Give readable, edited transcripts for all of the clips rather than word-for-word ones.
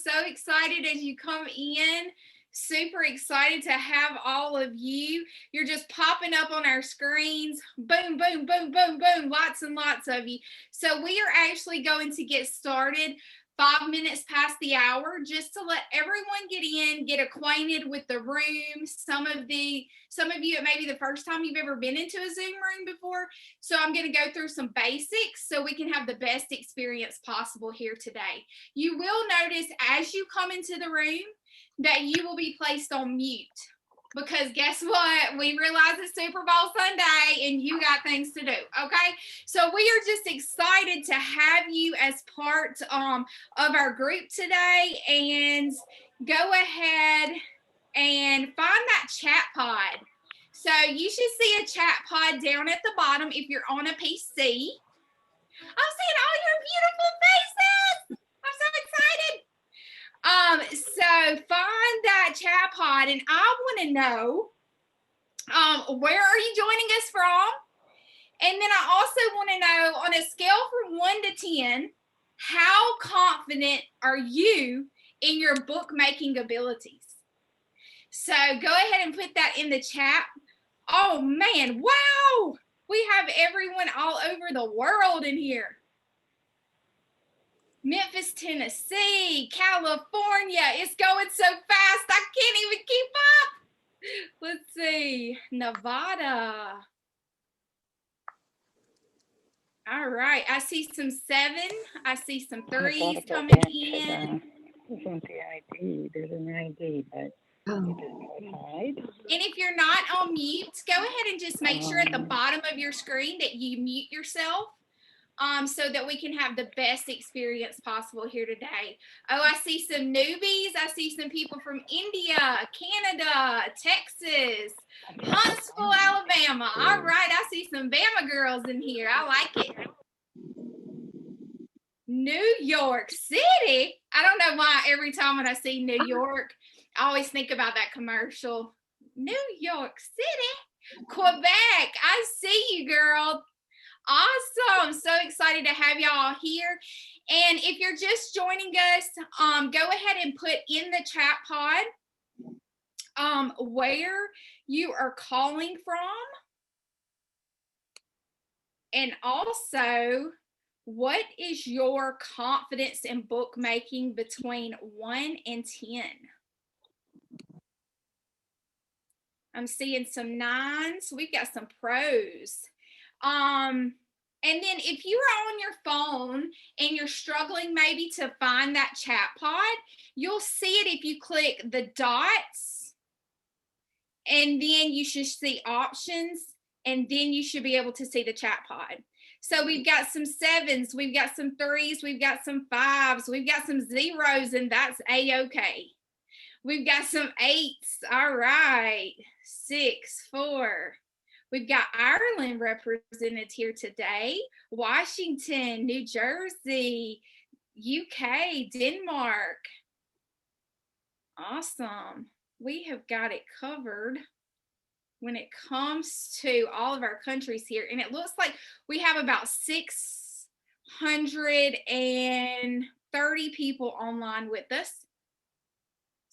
so excited as you come in. Super excited to have all of you. You're just popping up on our screens. Boom, boom, boom, boom, boom. Lots and lots of you. So we are actually going to get started 5 minutes past the hour, just to let everyone get in, get acquainted with the room. Some of you, it may be the first time you've ever been into a Zoom room before. So I'm going to go through some basics so we can have the best experience possible here today. You will notice as you come into the room that you will be placed on mute. Because guess what? We realize it's Super Bowl Sunday and you got things to do, okay? So we are just excited to have you as part of our group today. And go ahead and find that chat pod. So you should see a chat pod down at the bottom if you're on a PC. I'm seeing all your beautiful faces. I'm so excited. So find that chat pod, and I want to know where are you joining us from? And then I also want to know, on a scale from 1 to 10, how confident are you in your bookmaking abilities? So go ahead and put that in the chat. Oh man, wow! We have everyone all over the world in here. Memphis, Tennessee, California. It's going so fast, I can't even keep up. Let's see. Nevada. All right. I see some 7. I see some 3s coming in. Isn't the ID? There's an ID, but it doesn't hide. And if you're not on mute, go ahead and just make sure at the bottom of your screen that you mute yourself. So that we can have the best experience possible here today. Oh, I see some newbies. I see some people from India, Canada, Texas, Huntsville, Alabama. All right, I see some Bama girls in here. I like it. New York City. I don't know why every time when I see New York, I always think about that commercial. New York City. Quebec. I see you, girl. Awesome. So excited to have y'all here. And if you're just joining us, go ahead and put in the chat pod where you are calling from. And also, what is your confidence in bookmaking between 1 and 10? I'm seeing some 9s. We've got some pros. And then if you are on your phone and you're struggling maybe to find that chat pod, you'll see it if you click the dots, and then you should see options, and then you should be able to see the chat pod. So we've got some 7s, we've got some 3s, we've got some 5s, we've got some 0s, and that's A-okay. We've got some 8s. All right. 6, 4. We've got Ireland represented here today, Washington, New Jersey, UK, Denmark. Awesome. We have got it covered when it comes to all of our countries here. And it looks like we have about 630 people online with us.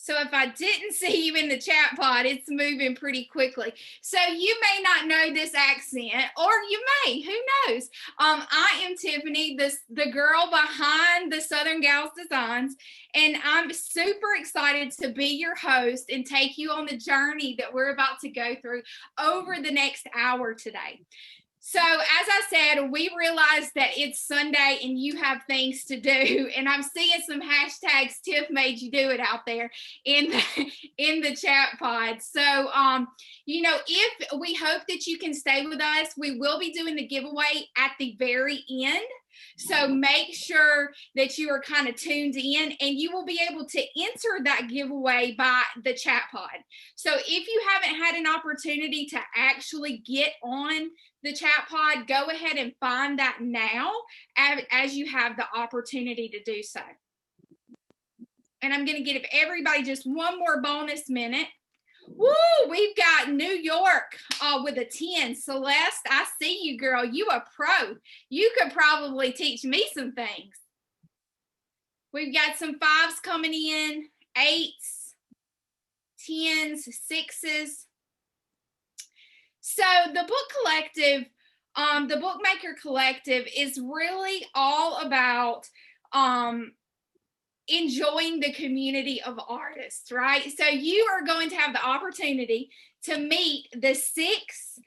So if I didn't see you in the chat pod, it's moving pretty quickly. So you may not know this accent, or you may, who knows? I am Tiffany, the girl behind the Southern Gals Designs, and I'm super excited to be your host and take you on the journey that we're about to go through over the next hour today. So as I said, we realized that it's Sunday and you have things to do, and I'm seeing some hashtags Tiff made you do it out there in the chat pod. So, if we hope that you can stay with us, we will be doing the giveaway at the very end. So make sure that you are kind of tuned in, and you will be able to enter that giveaway by the chat pod. So if you haven't had an opportunity to actually get on the chat pod, go ahead and find that now as you have the opportunity to do so. And I'm going to give everybody just one more bonus minute. Woo, we've got New York with a 10. Celeste, I see you, girl. You a pro. You could probably teach me some things. We've got some 5s coming in, 8s, 10s, 6s. So the book collective, the Bookmaker Collective is really all about enjoying the community of artists, right? So you are going to have the opportunity to meet the 6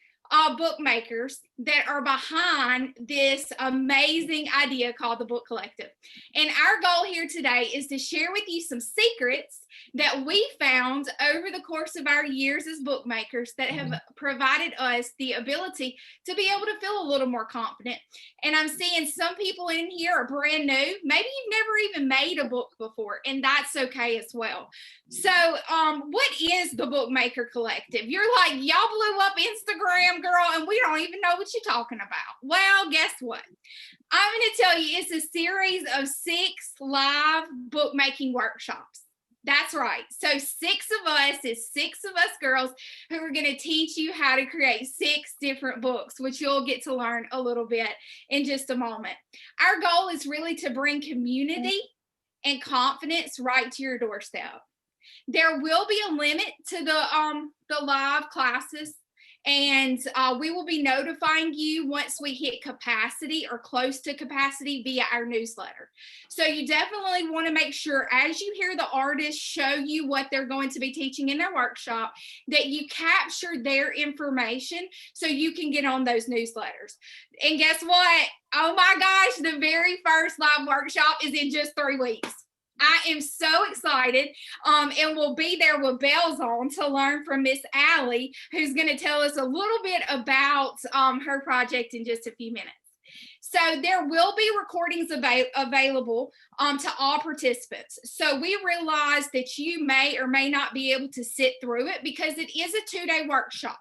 bookmakers that are behind this amazing idea called the Book Collective. And our goal here today is to share with you some secrets that we found over the course of our years as bookmakers that have provided us the ability to be able to feel a little more confident. And I'm seeing some people in here are brand new. Maybe you've never even made a book before, and that's okay as well. So what is the Bookmaker Collective? You're like, y'all blew up Instagram, girl, and we don't even know what you're talking about. Well, guess what? I'm going to tell you, it's a series of 6 live bookmaking workshops. That's right. So 6 of us is 6 of us girls who are going to teach you how to create 6 different books, which you'll get to learn a little bit in just a moment. Our goal is really to bring community and confidence right to your doorstep. There will be a limit to the live classes, and we will be notifying you once we hit capacity or close to capacity via our newsletter. So you definitely want to make sure, as you hear the artists show you what they're going to be teaching in their workshop, that you capture their information so you can get on those newsletters. And guess what? Oh my gosh, the very first live workshop is in just 3 weeks. I am so excited, and we'll be there with bells on to learn from Miss Allie, who's going to tell us a little bit about her project in just a few minutes. So there will be recordings available to all participants. So we realize that you may or may not be able to sit through it because it is a 2-day workshop.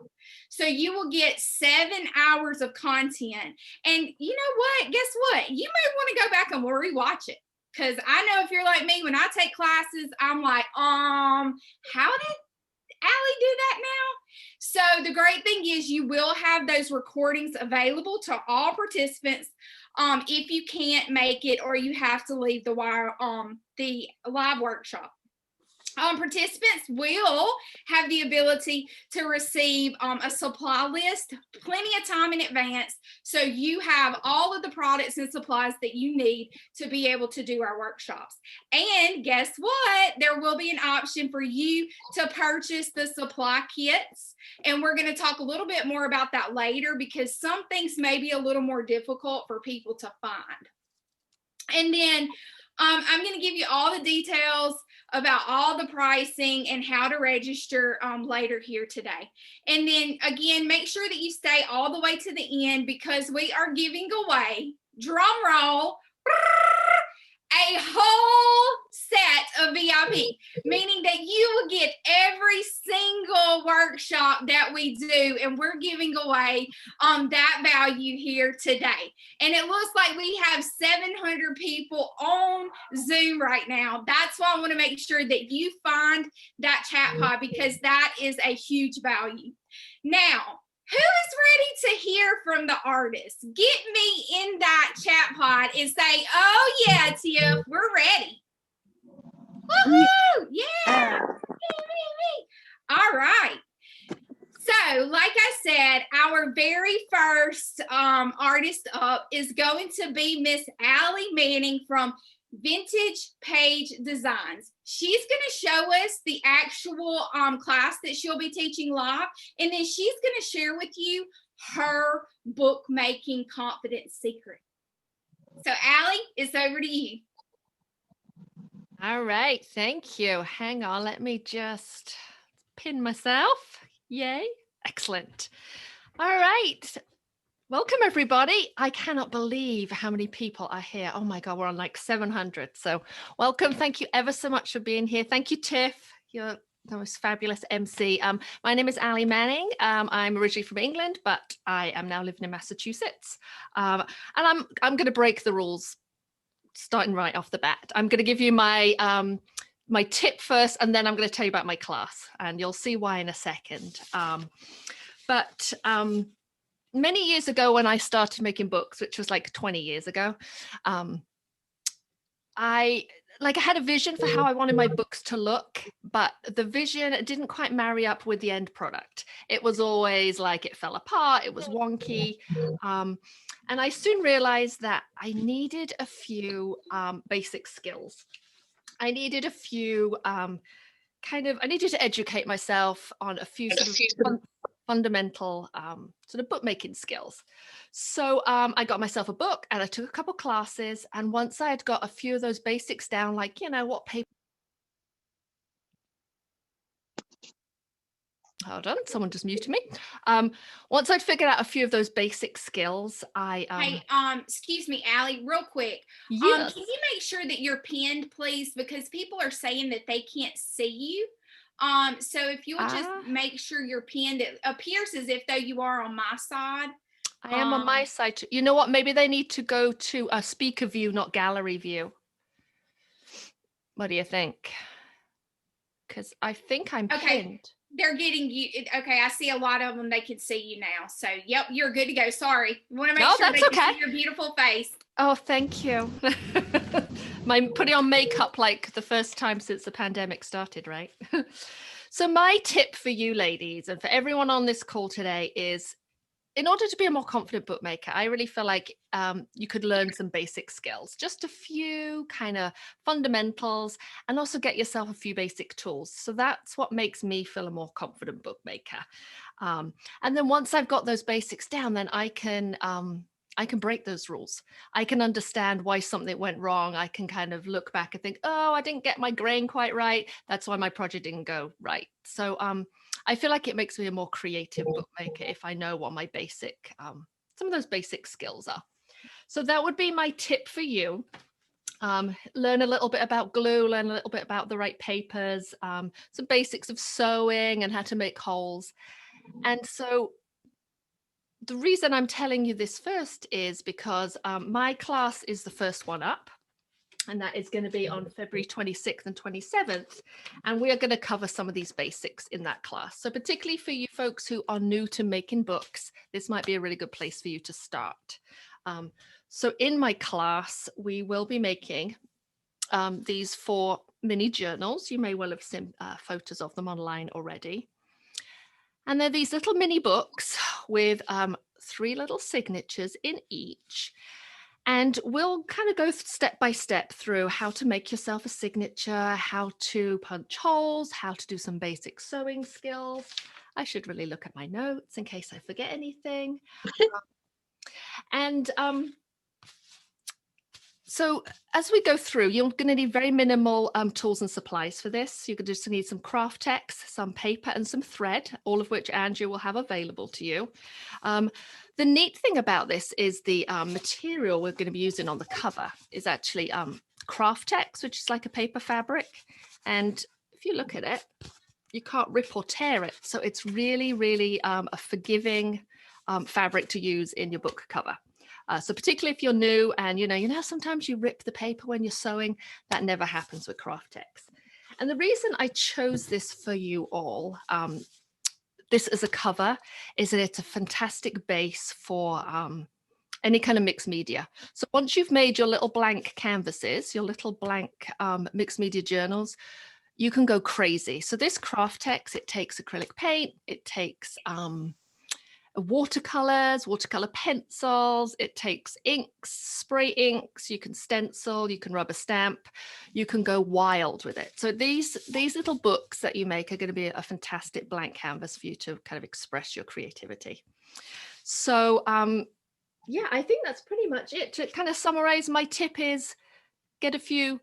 So you will get 7 hours of content. And you know what? Guess what? You may want to go back and rewatch it. Because I know if you're like me, when I take classes, I'm like, how did Allie do that now? So the great thing is you will have those recordings available to all participants if you can't make it or you have to leave the live workshop. Participants will have the ability to receive a supply list plenty of time in advance, so you have all of the products and supplies that you need to be able to do our workshops. And guess what? There will be an option for you to purchase the supply kits, and we're going to talk a little bit more about that later because some things may be a little more difficult for people to find. And then I'm going to give you all the details about all the pricing and how to register later here today. And then again, make sure that you stay all the way to the end because we are giving away, drum roll, a whole set of VIP, meaning that you will get every single workshop that we do, and we're giving away that value here today. And it looks like we have 700 people on Zoom right now. That's why I want to make sure that you find that chat pod because that is a huge value. Now, who is ready to hear from the artist? Get me in that chat pod and say, oh yeah, Tiff, we're ready. Woohoo! Yeah! Me. All right. So, like I said, our very first artist up is going to be Miss Allie Manning from Vintage Page Designs. She's going to show us the actual class that she'll be teaching live, and then she's going to share with you her bookmaking confidence secret. So Allie, it's over to you. All right, thank you. Hang on, let me just pin myself. Yay, excellent. All right. Welcome, everybody. I cannot believe how many people are here. Oh my God, we're on like 700. So welcome. Thank you ever so much for being here. Thank you, Tiff. You're the most fabulous MC. My name is Allie Manning. I'm originally from England, but I am now living in Massachusetts. And I'm going to break the rules starting right off the bat. I'm going to give you my my tip first, and then I'm going to tell you about my class, and you'll see why in a second. But many years ago when I started making books, which was like 20 years ago, like I had a vision for how I wanted my books to look, but the vision didn't quite marry up with the end product. It was always like it fell apart, it was wonky. And I soon realized that I needed a few basic skills. I needed a few I needed to educate myself on a few sort of fundamental sort of bookmaking skills. So I got myself a book and I took a couple classes. And once I had got a few of those basics down, like, what paper. Hold on, someone just muted me. Once I'd figured out a few of those basic skills, Hey, excuse me, Allie, real quick. Yes. Can you make sure that you're pinned, please? Because people are saying that they can't see you. So if you'll just make sure you're pinned, it appears as if though you are on my side. I am on my side. You know what? Maybe they need to go to a speaker view, not gallery view. What do you think? Because I think I'm pinned. They're getting you. Okay, I see a lot of them. They can see you now. So, yep, you're good to go. Sorry. Want to make sure they can see your beautiful face. Oh, thank you. I'm putting on makeup like the first time since the pandemic started, right? So my tip for you ladies and for everyone on this call today is, in order to be a more confident bookmaker, I really feel like you could learn some basic skills, just a few kind of fundamentals, and also get yourself a few basic tools. So that's what makes me feel a more confident bookmaker. And then once I've got those basics down, then I can break those rules. I can understand why something went wrong. I can kind of look back and think, oh, I didn't get my grain quite right. That's why my project didn't go right. So I feel like it makes me a more creative bookmaker if I know what my basic, some of those basic skills are. So that would be my tip for you. Learn a little bit about glue, learn a little bit about the right papers, some basics of sewing and how to make holes. And so the reason I'm telling you this first is because my class is the first one up. And that is going to be on February 26th and 27th. And we are going to cover some of these basics in that class. So particularly for you folks who are new to making books, this might be a really good place for you to start. So in my class, we will be making these 4 mini journals. You may well have seen photos of them online already. And they're these little mini books with 3 little signatures in each. And we'll kind of go step by step through how to make yourself a signature, how to punch holes, how to do some basic sewing skills. I should really look at my notes in case I forget anything. So as we go through, you're going to need very minimal tools and supplies for this. You're going to just need some craft text, some paper and some thread, all of which Andrew will have available to you. The neat thing about this is the material we're going to be using on the cover is actually craft text, which is like a paper fabric. And if you look at it, you can't rip or tear it. So it's really, really a forgiving fabric to use in your book cover. So particularly if you're new and, you know, sometimes you rip the paper when you're sewing, that never happens with craft text. And the reason I chose this for you all, this as a cover, is that it's a fantastic base for any kind of mixed media. So once you've made your little blank canvases, your little blank mixed media journals, you can go crazy. So this craft text, it takes acrylic paint, it takes watercolors, watercolor pencils, it takes inks, spray inks, you can stencil, you can rubber stamp, you can go wild with it. So these little books that you make are going to be a fantastic blank canvas for you to kind of express your creativity. So yeah, I think that's pretty much it. To kind of summarize, my tip is get a few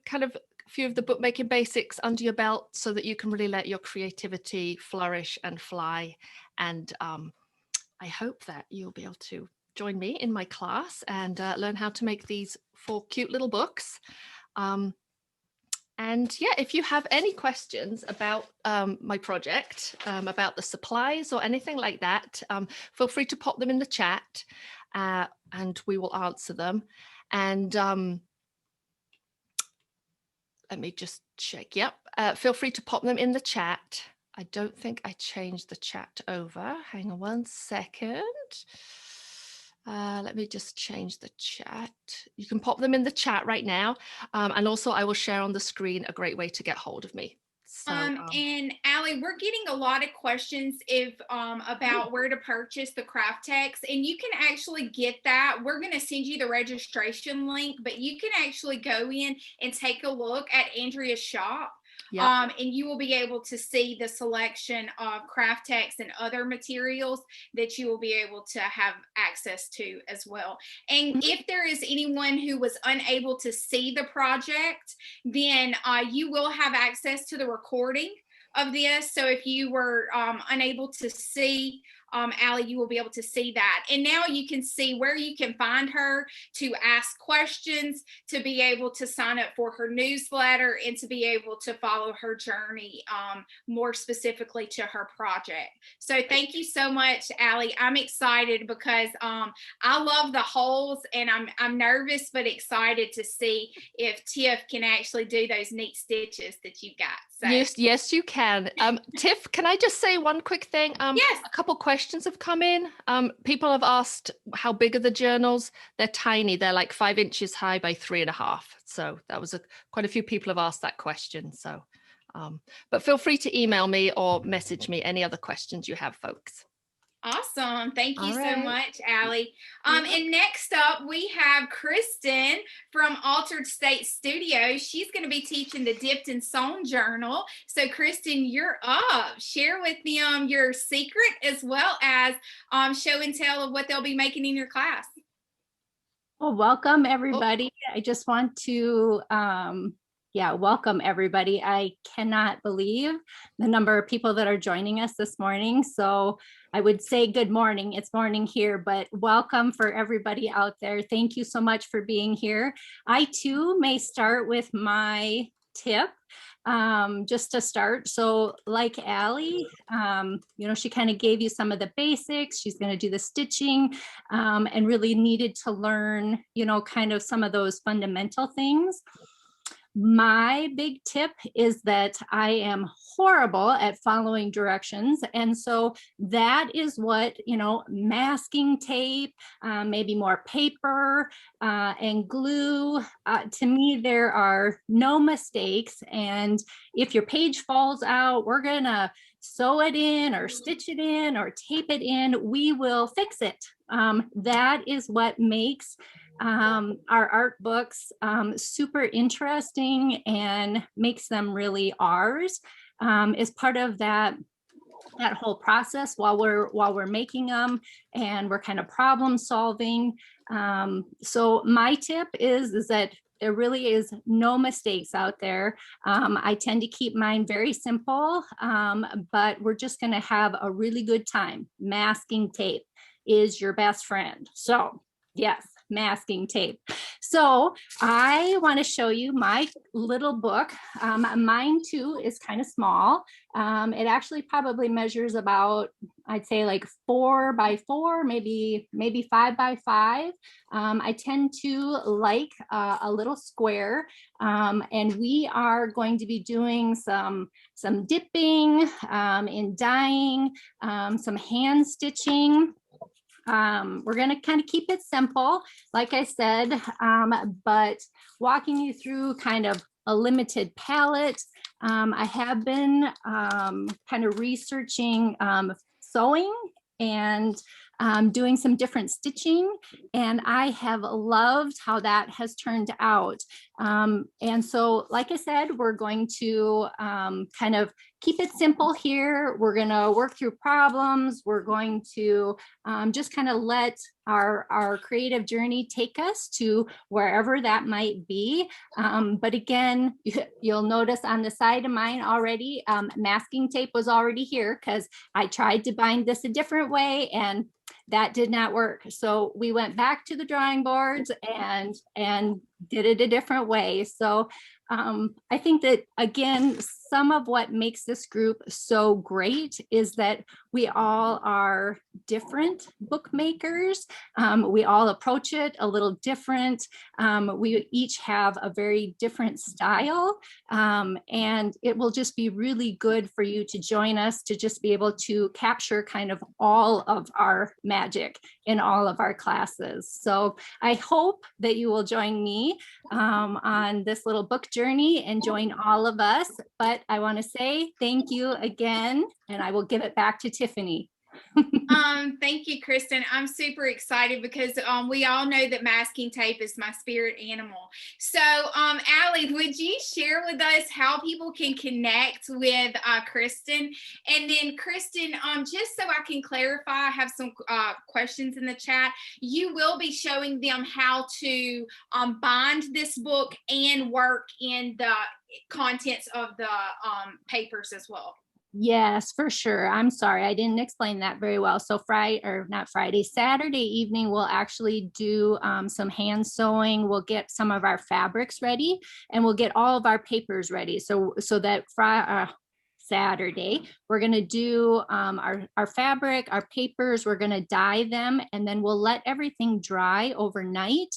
of the bookmaking basics under your belt so that you can really let your creativity flourish and fly. And I hope that you'll be able to join me in my class and learn how to make these 4 cute little books. And yeah, if you have any questions about my project, about the supplies or anything like that, feel free to pop them in the chat and we will answer them. And let me just check. Yep. Feel free to pop them in the chat. I don't think I changed the chat over. Hang on one second. Let me just change the chat. You can pop them in the chat right now. And also I will share on the screen a great way to get hold of me. So, and Allie, we're getting a lot of questions about where to purchase the craft text, and you can actually get that. We're going to send you the registration link, but you can actually go in and take a look at Andrea's shop. Yep. And you will be able to see the selection of craft text and other materials that you will be able to have access to as well. And if there is anyone who was unable to see the project, then you will have access to the recording of this. So if you were unable to see Allie, you will be able to see that. And now you can see where you can find her to ask questions, to be able to sign up for her newsletter, and to be able to follow her journey more specifically to her project. So thank you so much, Allie. I'm excited because I love the holes, and I'm nervous but excited to see if Tiff can actually do those neat stitches that you got. So. Yes, you can. Tiff, can I just say one quick thing? Yes. A couple questions have come in. People have asked how big are the journals? They're tiny. They're like 5 inches high by 3.5. So that was quite a few people have asked that question. So, but feel free to email me or message me any other questions you have, folks. Awesome. Thank you so much, Allie. And next up, we have Kristen from Altered State Studios. She's going to be teaching the Dipped and Sewn Journal. So, Kristen, you're up. Share with them your secret as well as show and tell of what they'll be making in your class. Well, welcome, everybody. I just want to welcome everybody. I cannot believe the number of people that are joining us this morning. So I would say good morning. It's morning here, but welcome for everybody out there. Thank you so much for being here. I too may start with my tip just to start. So like Allie, she kind of gave you some of the basics. She's going to do the stitching and really needed to learn, kind of some of those fundamental things. My big tip is that I am horrible at following directions. And so that is what, masking tape, maybe more paper and glue. To me, there are no mistakes. And if your page falls out, we're going to sew it in or stitch it in or tape it in. We will fix it. That is what makes our art books super interesting and makes them really ours. Is part of that whole process while we're making them, and we're kind of problem solving. So my tip is that there really is no mistakes out there. I tend to keep mine very simple, but we're just going to have a really good time. Masking tape is your best friend. So yes, masking tape. So I want to show you my little book. Mine too is kind of small. It actually probably measures about, I'd say like 4 by 4, maybe 5 by 5. I tend to like a little square, and we are going to be doing some dipping in dyeing, some hand stitching. We're going to kind of keep it simple, like I said, but walking you through kind of a limited palette. I have been kind of researching sewing and doing some different stitching, and I have loved how that has turned out. And so, like I said, we're going to kind of keep it simple here. We're going to work through problems. We're going to just kind of let our creative journey take us to wherever that might be. But again, you'll notice on the side of mine already, masking tape was already here because I tried to bind this a different way and that did not work. So we went back to the drawing boards and did it a different way. So I think that, again, some of what makes this group so great is that we all are different bookmakers. We all approach it a little different. We each have a very different style, and it will just be really good for you to join us to just be able to capture kind of all of our magic in all of our classes. So I hope that you will join me on this little book journey and join all of us. But I want to say thank you again, and I will give it back to Tiffany. Thank you, Kristen. I'm super excited because we all know that masking tape is my spirit animal. So, Allie, would you share with us how people can connect with Kristen? And then, Kristen, just so I can clarify, I have some questions in the chat. You will be showing them how to bind this book and work in the contents of the papers as well. Yes, for sure. I'm sorry, I didn't explain that very well. So Saturday evening, we'll actually do some hand sewing. We'll get some of our fabrics ready, and we'll get all of our papers ready. So that Saturday, we're going to do our fabric, our papers, we're going to dye them, and then we'll let everything dry overnight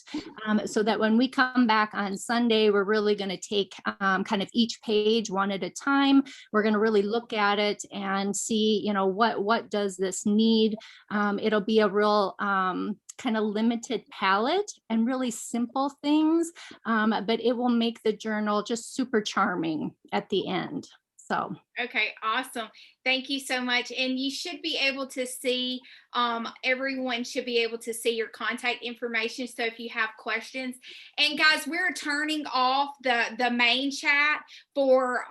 so that when we come back on Sunday, we're really going to take kind of each page one at a time. We're going to really look at it and see, you know, what does this need? It'll be a real kind of limited palette and really simple things, but it will make the journal just super charming at the end. So. Okay, awesome. Thank you so much. And you should be able to see, everyone should be able to see your contact information. So if you have questions, and guys, we're turning off the main chat for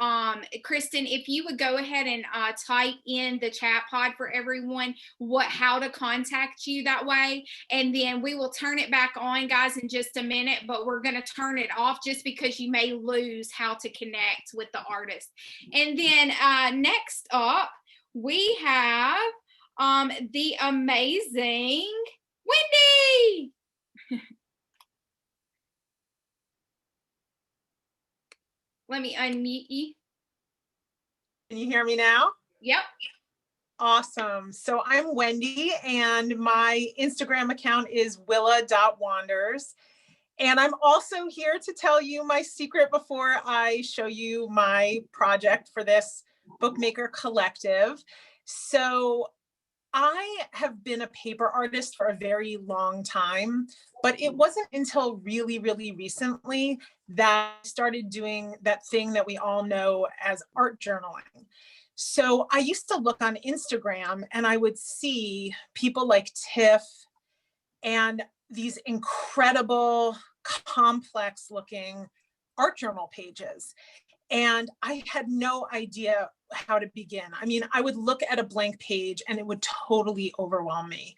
Kristen. If you would go ahead and type in the chat pod for everyone how to contact you that way, and then we will turn it back on, guys, in just a minute. But we're going to turn it off just because you may lose how to connect with the artist. And then next up, we have the amazing Wendy. Let me unmute you. Can you hear me now? Yep. Awesome. So I'm Wendy, and my Instagram account is willa.wanders. And I'm also here to tell you my secret before I show you my project for this Bookmaker collective. So I have been a paper artist for a very long time, but it wasn't until really, really recently that I started doing that thing that we all know as art journaling. So I used to look on Instagram and I would see people like Tiff and these incredible, complex looking art journal pages. And I had no idea how to begin. I mean, I would look at a blank page and it would totally overwhelm me.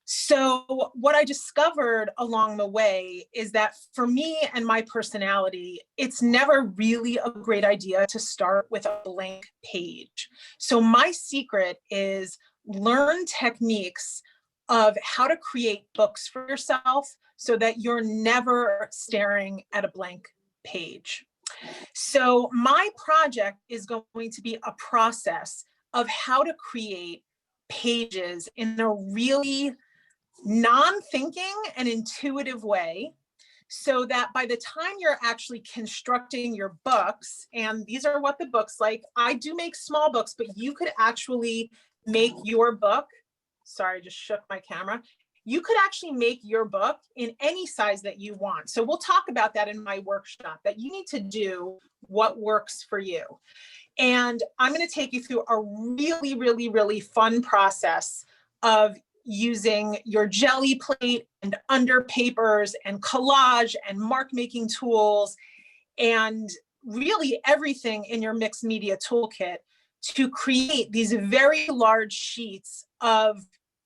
So what I discovered along the way is that for me and my personality, it's never really a great idea to start with a blank page. So my secret is learn techniques of how to create books for yourself so that you're never staring at a blank page. So my project is going to be a process of how to create pages in a really non-thinking and intuitive way, so that by the time you're actually constructing your books, and these are what the books like, I do make small books, but you could actually make your book, sorry, I just shook my camera. You could actually make your book in any size that you want. So we'll talk about that in my workshop, that you need to do what works for you. And I'm going to take you through a really, really, really fun process of using your jelly plate and under papers and collage and mark making tools and really everything in your mixed media toolkit to create these very large sheets of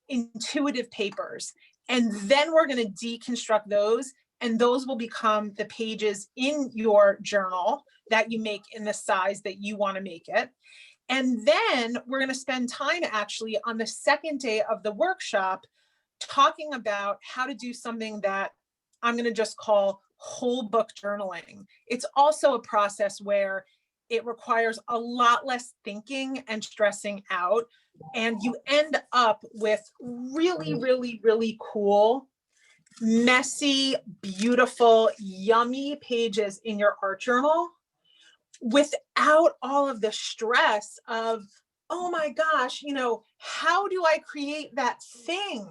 intuitive papers. And then we're going to deconstruct those, and those will become the pages in your journal that you make in the size that you want to make it. And then we're going to spend time actually on the second day of the workshop talking about how to do something that I'm going to just call whole book journaling. It's also a process where it requires a lot less thinking and stressing out. And you end up with really, really, really cool, messy, beautiful, yummy pages in your art journal without all of the stress of, oh my gosh, you know, how do I create that thing?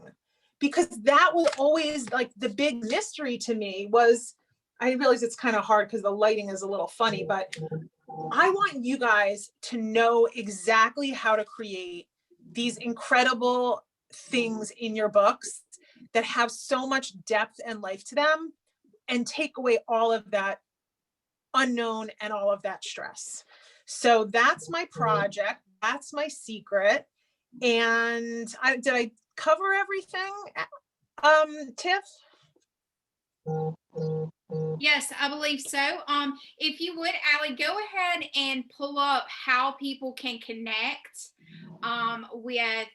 Because that was always like the big mystery to me was, I realize it's kind of hard because the lighting is a little funny, but I want you guys to know exactly how to create these incredible things in your books that have so much depth and life to them and take away all of that unknown and all of that stress. So that's my project. That's my secret. And did I cover everything? Tiff? Yes, I believe so. If you would, Allie, go ahead and pull up how people can connect with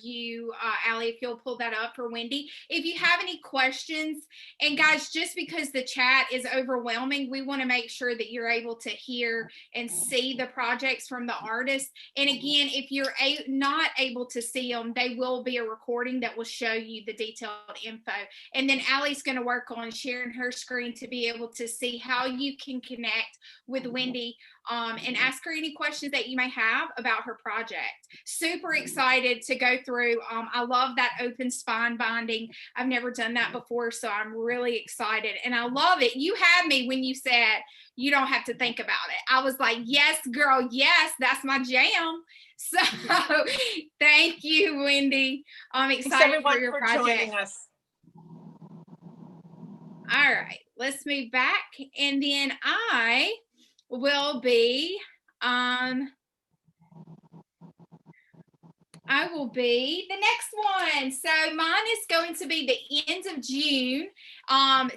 you, Allie, if you'll pull that up for Wendy. If you have any questions, and guys, just because the chat is overwhelming, we want to make sure that you're able to hear and see the projects from the artists. And again, if you're not able to see them, they will be a recording that will show you the detailed info. And then Allie's going to work on sharing her screen to be able to see how you can connect with Wendy and ask her any questions that you may have about her project. Super excited to go through. I love that open spine binding. I've never done that before, so I'm really excited. And I love it. You had me when you said you don't have to think about it. I was like, yes, girl, yes, that's my jam. So thank you, Wendy. I'm excited for your project. Joining us. All right, let's move back. And then I will be the next one. So mine is going to be the end of June,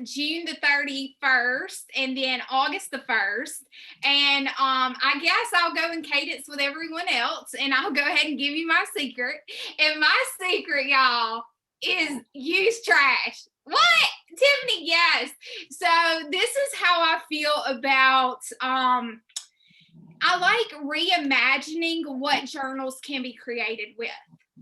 June the 31st, and then August the 1st. And I guess I'll go in cadence with everyone else, and I'll go ahead and give you my secret. And my secret, y'all, is use trash. What? Tiffany, yes. So this is how I feel about I like reimagining what journals can be created with.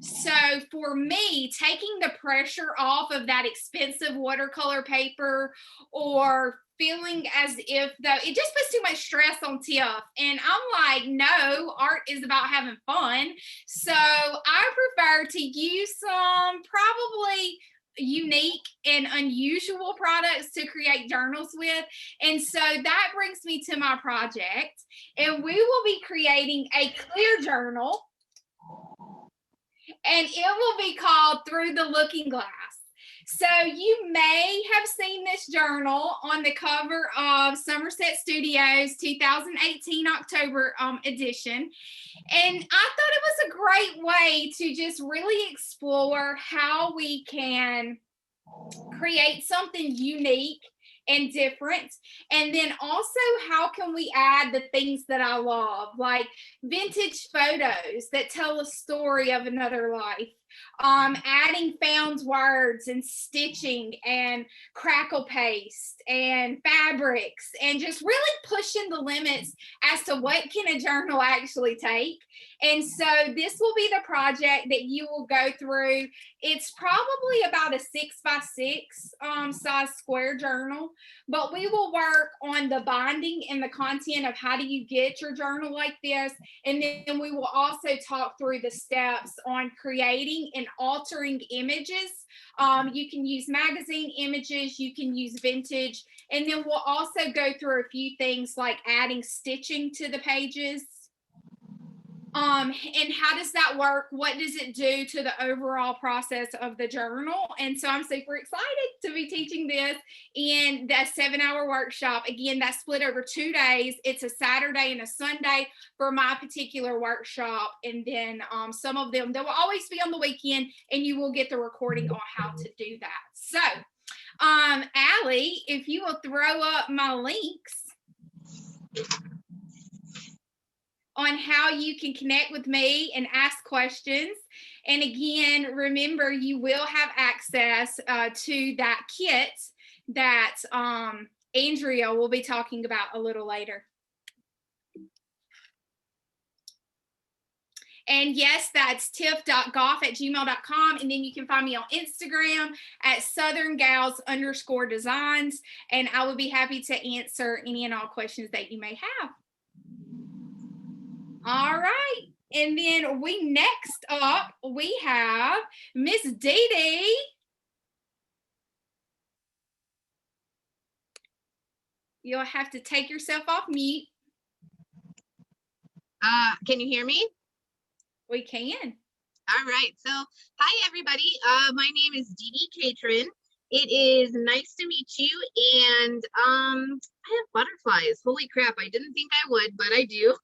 So for me, taking the pressure off of that expensive watercolor paper or feeling as if though it just puts too much stress on Tiff. And I'm like, no, art is about having fun. So I prefer to use some probably unique and unusual products to create journals with. And so that brings me to my project, and we will be creating a clear journal, and it will be called Through the Looking Glass. So you may have seen this journal on the cover of Somerset Studios 2018 October edition. And I thought it was a great way to just really explore how we can create something unique and different. And then also, how can we add the things that I love, like vintage photos that tell a story of another life, adding found words and stitching and crackle paste and fabrics, and just really pushing the limits as to what can a journal actually take. And so this will be the project that you will go through. It's probably about a 6x6 size square journal, but we will work on the binding and the content of how do you get your journal like this. And then we will also talk through the steps on creating and altering images. You can use magazine images, you can use vintage, and then we'll also go through a few things like adding stitching to the pages. And how does that work? What does it do to the overall process of the journal? And so I'm super excited to be teaching this in the 7-hour workshop. Again, that's split over 2 days. It's a Saturday and a Sunday for my particular workshop. And then some of them, they will always be on the weekend, and you will get the recording on how to do that. So, Allie, if you will throw up my links on how you can connect with me and ask questions. And again, remember, you will have access to that kit that Andrea will be talking about a little later. And yes, that's tiff.goff@gmail.com. And then you can find me on Instagram at southerngals_designs. And I will be happy to answer any and all questions that you may have. All right. And then next up, we have Miss Dee Dee. You'll have to take yourself off mute. Can you hear me? We can. All right. So, hi, everybody. My name is Dee Dee Catron. It is nice to meet you. And I have butterflies. Holy crap. I didn't think I would, but I do.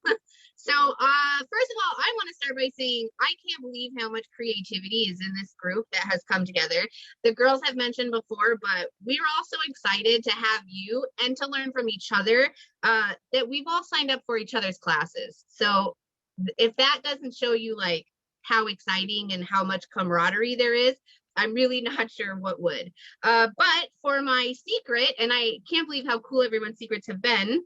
So, first of all, I want to start by saying I can't believe how much creativity is in this group that has come together. The girls have mentioned before, but we're also excited to have you and to learn from each other that we've all signed up for each other's classes. So, if that doesn't show you like how exciting and how much camaraderie there is, I'm really not sure what would. But for my secret, and I can't believe how cool everyone's secrets have been,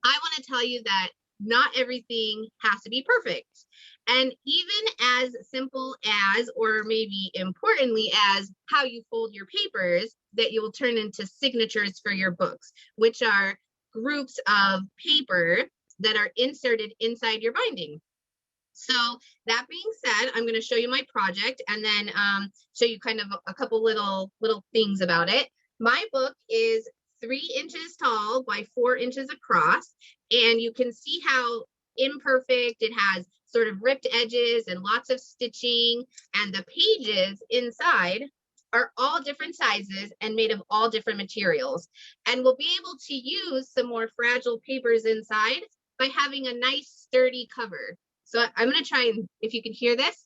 I want to tell you that not everything has to be perfect. And even as simple as, or maybe importantly as, how you fold your papers that you'll turn into signatures for your books, which are groups of paper that are inserted inside your binding. So that being said, I'm going to show you my project and then show you kind of a couple little things about it. My book is 3 inches tall by 4 inches across, and you can see how imperfect it has, sort of ripped edges and lots of stitching, and the pages inside are all different sizes and made of all different materials. And we'll be able to use some more fragile papers inside by having a nice sturdy cover. So I'm going to try and, if you can hear this.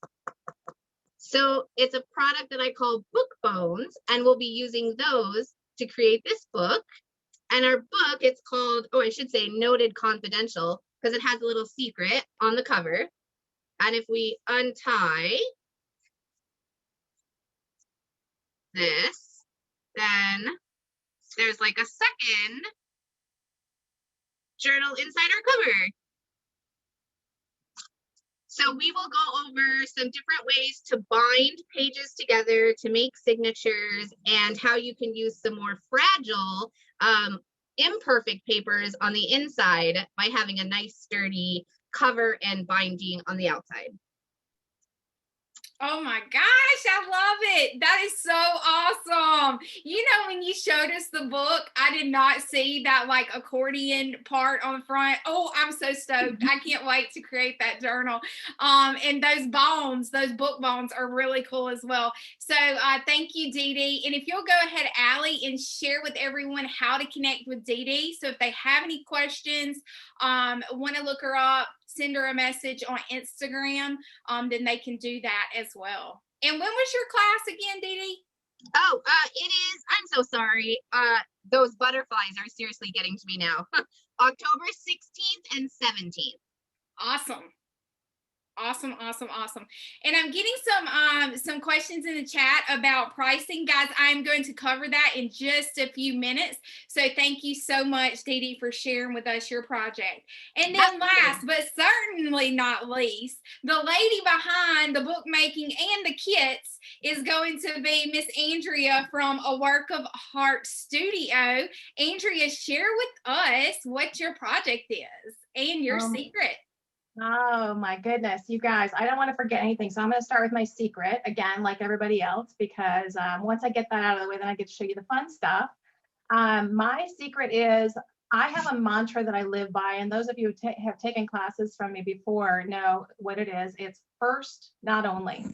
So it's a product that I call book bones, and we'll be using those to create this book. And our book, it's called, oh, I should say Noted Confidential, because it has a little secret on the cover. And if we untie this, then there's like a second journal inside our cover. So we will go over some different ways to bind pages together to make signatures, and how you can use some more fragile, imperfect papers on the inside by having a nice sturdy cover and binding on the outside. Oh my gosh, I love it. That is so awesome. You know, when you showed us the book, I did not see that like accordion part on the front. Oh, I'm so stoked. I can't wait to create that journal. And those bones, those book bones are really cool as well. So thank you, Dee Dee. And if you'll go ahead, Allie, and share with everyone how to connect with Dee Dee. So if they have any questions, want to look her up, send her a message on Instagram, then they can do that as well. And when was your class again, Dee Dee? Oh, it is, I'm so sorry. Those butterflies are seriously getting to me now. October 16th and 17th. Awesome. Awesome, awesome, awesome. And I'm getting some questions in the chat about pricing. Guys, I'm going to cover that in just a few minutes. So thank you so much, Dee Dee, for sharing with us your project. And then last, but certainly not least, the lady behind the bookmaking and the kits is going to be Miss Andrea from A Work of Heart Studio. Andrea, share with us what your project is and your secret. Oh my goodness, you guys, I don't want to forget anything. So I'm going to start with my secret again, like everybody else, because once I get that out of the way, then I get to show you the fun stuff. My secret is I have a mantra that I live by, and those of you who have taken classes from me before know what it is. It's first, not only.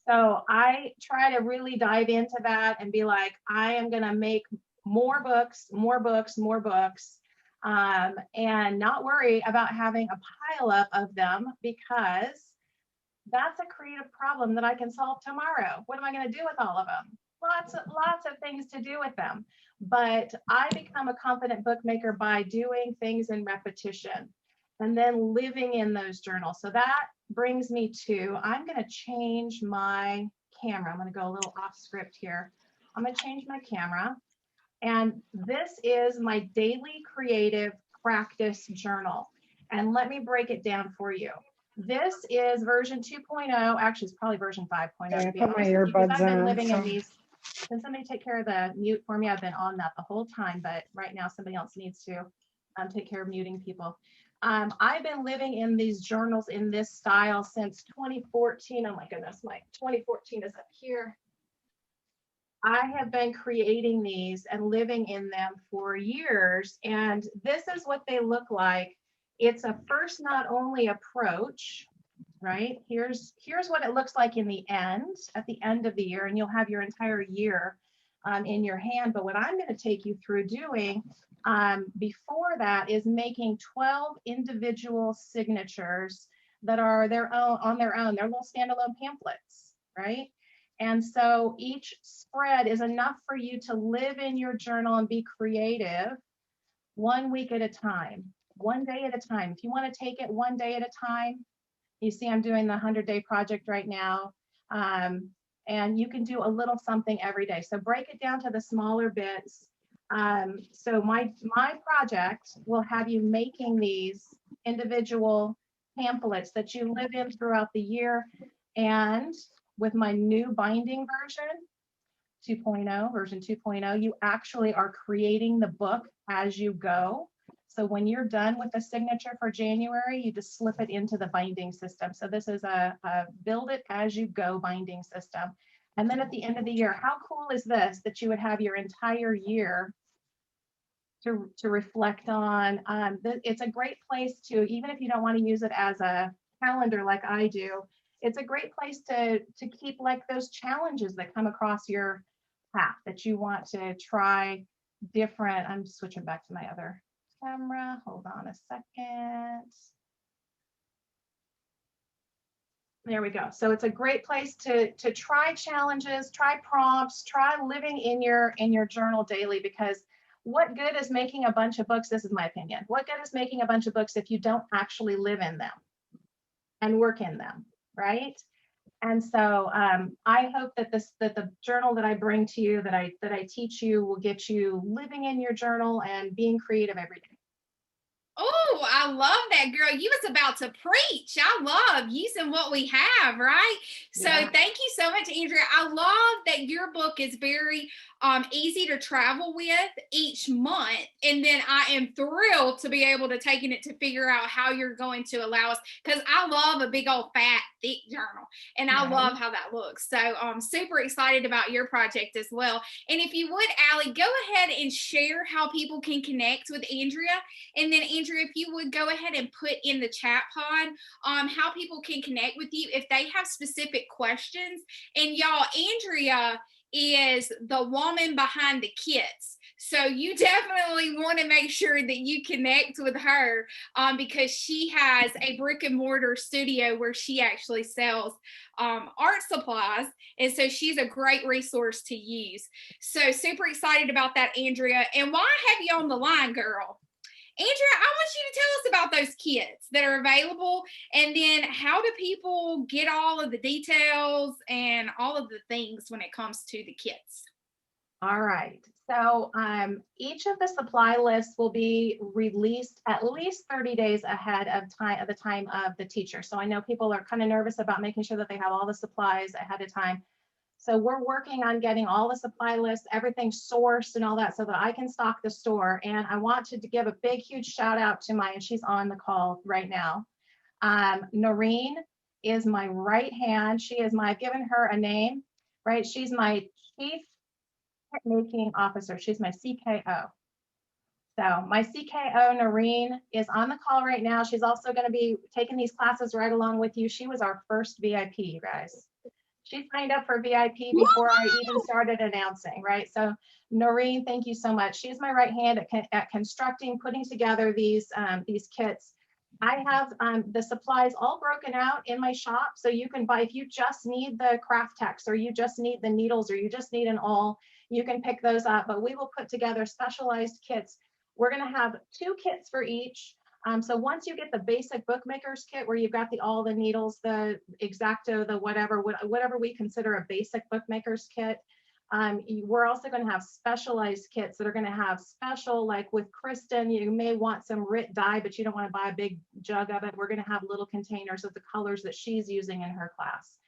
So I try to really dive into that and be like, I am going to make more books, more books, more books. And not worry about having a pile up of them, because that's a creative problem that I can solve tomorrow. What am I going to do with all of them? Lots of things to do with them. But I become a confident bookmaker by doing things in repetition and then living in those journals. So that brings me to, I'm going to change my camera. I'm going to go a little off script here. I'm going to change my camera. And this is my daily creative practice journal. And let me break it down for you. This is version 2.0. Actually, it's probably version 5.0 Yeah, to I be put my honest with you, because earbuds I've been on. living in So these. Can somebody take care of the mute for me? I've been on that the whole time, but right now somebody else needs to take care of muting people. I've been living in these journals in this style since 2014. Oh my goodness, my 2014 is up here. I have been creating these and living in them for years, and this is what they look like. It's a first not only approach, right? Here's what it looks like in the end, at the end of the year, and you'll have your entire year in your hand. But what I'm going to take you through doing before that is making 12 individual signatures that are their own on their own. They're little standalone pamphlets, right? And so each spread is enough for you to live in your journal and be creative 1 week at a time, 1 day at a time. If you want to take it 1 day at a time, you see I'm doing the 100-day project right now. And you can do a little something every day. So break it down to the smaller bits. So my project will have you making these individual pamphlets that you live in throughout the year. And with my new binding version, 2.0, version 2.0, you actually are creating the book as you go. So when you're done with the signature for January, you just slip it into the binding system. So this is a build it as you go binding system. And then at the end of the year, how cool is this, that you would have your entire year to reflect on? It's a great place to, even if you don't want to use it as a calendar like I do, it's a great place to keep like those challenges that come across your path that you want to try different. I'm switching back to my other camera. Hold on a second. There we go. So it's a great place to try challenges, try prompts, try living in your journal daily, because what good is making a bunch of books? This is my opinion. What good is making a bunch of books if you don't actually live in them and work in them, right? And so I hope that the journal that I bring to you, that I teach you, will get you living in your journal and being creative every day. Oh, I love that, girl. You was about to preach. I love using what we have, right? So Yeah. thank you so much, Andrea. I love that your book is very easy to travel with each month. And then I am thrilled to be able to take it to figure out how you're going to allow us, because I love a big old fat thick journal, and I love how that looks. So I'm super excited about your project as well. And if you would, Allie, go ahead and share how people can connect with Andrea. And then Andrea, if you would go ahead and put in the chat pod how people can connect with you if they have specific questions. And y'all, Andrea is the woman behind the kits. So you definitely want to make sure that you connect with her because she has a brick and mortar studio where she actually sells art supplies. And so she's a great resource to use. So super excited about that, Andrea. And while I have you on the line, girl, Andrea, I want you to tell us about those kits that are available, and then how do people get all of the details and all of the things when it comes to the kits? All right. So each of the supply lists will be released at least 30 days ahead of the time of the teacher. So I know people are kind of nervous about making sure that they have all the supplies ahead of time. So we're working on getting all the supply lists, everything sourced and all that, so that I can stock the store. And I want to give a big, huge shout out to and she's on the call right now. Noreen is my right hand. She is I've given her a name, right? She's my chief making officer. She's my CKO. So my CKO, Noreen, is on the call right now. She's also going to be taking these classes right along with you. She was our first VIP, you guys. She signed up for VIP before I even started announcing, right? So Noreen, thank you so much. She's my right hand at constructing, putting together these kits. I have the supplies all broken out in my shop, so you can buy, if you just need the craft text, or you just need the needles, or you just need an awl, you can pick those up, but we will put together specialized kits. We're gonna have 2 kits for each. So once you get the basic Bookmaker's kit, where you've got all the needles, the X-Acto, the whatever we consider a basic Bookmaker's kit, We're also going to have specialized kits that are going to have special, like with Kristen, you may want some RIT dye, but you don't want to buy a big jug of it. We're going to have little containers of the colors that she's using in her class.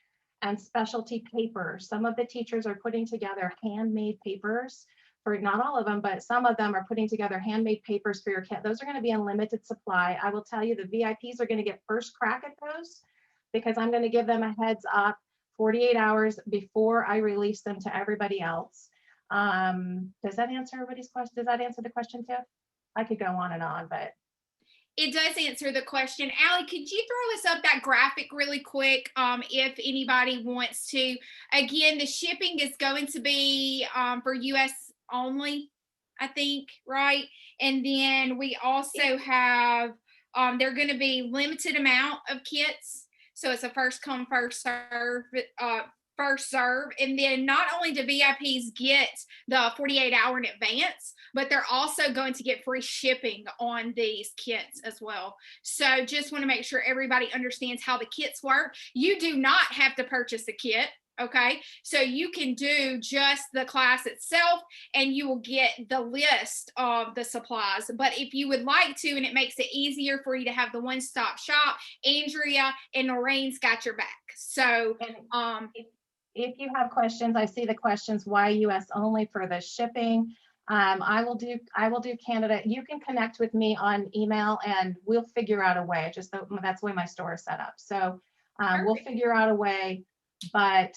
And specialty papers. Some of the teachers are putting together handmade papers for, not all of them, but some of them are putting together handmade papers for your kit. Those are going to be in limited supply. I will tell you the VIPs are going to get first crack at those because I'm going to give them a heads up 48 hours before I release them to everybody else. Does that answer everybody's question? Does that answer the question, Tiff? I could go on and on, but. It does answer the question. Allie, could you throw us up that graphic really quick if anybody wants to? Again, the shipping is going to be for US only, I think, right? And then we also have, they're going to be limited amount of kits. So it's a first come, first serve. And then not only do VIPs get the 48-hour in advance, but they're also going to get free shipping on these kits as well. So just want to make sure everybody understands how the kits work. You do not have to purchase a kit. Okay, so you can do just the class itself and you will get the list of the supplies. But if you would like to, and it makes it easier for you to have the one-stop shop, Andrea and Noreen's got your back. So if you have questions, I see the questions, why US only for the shipping? I will do Canada. You can connect with me on email and we'll figure out a way. Just that's the way my store is set up. So we'll figure out a way. But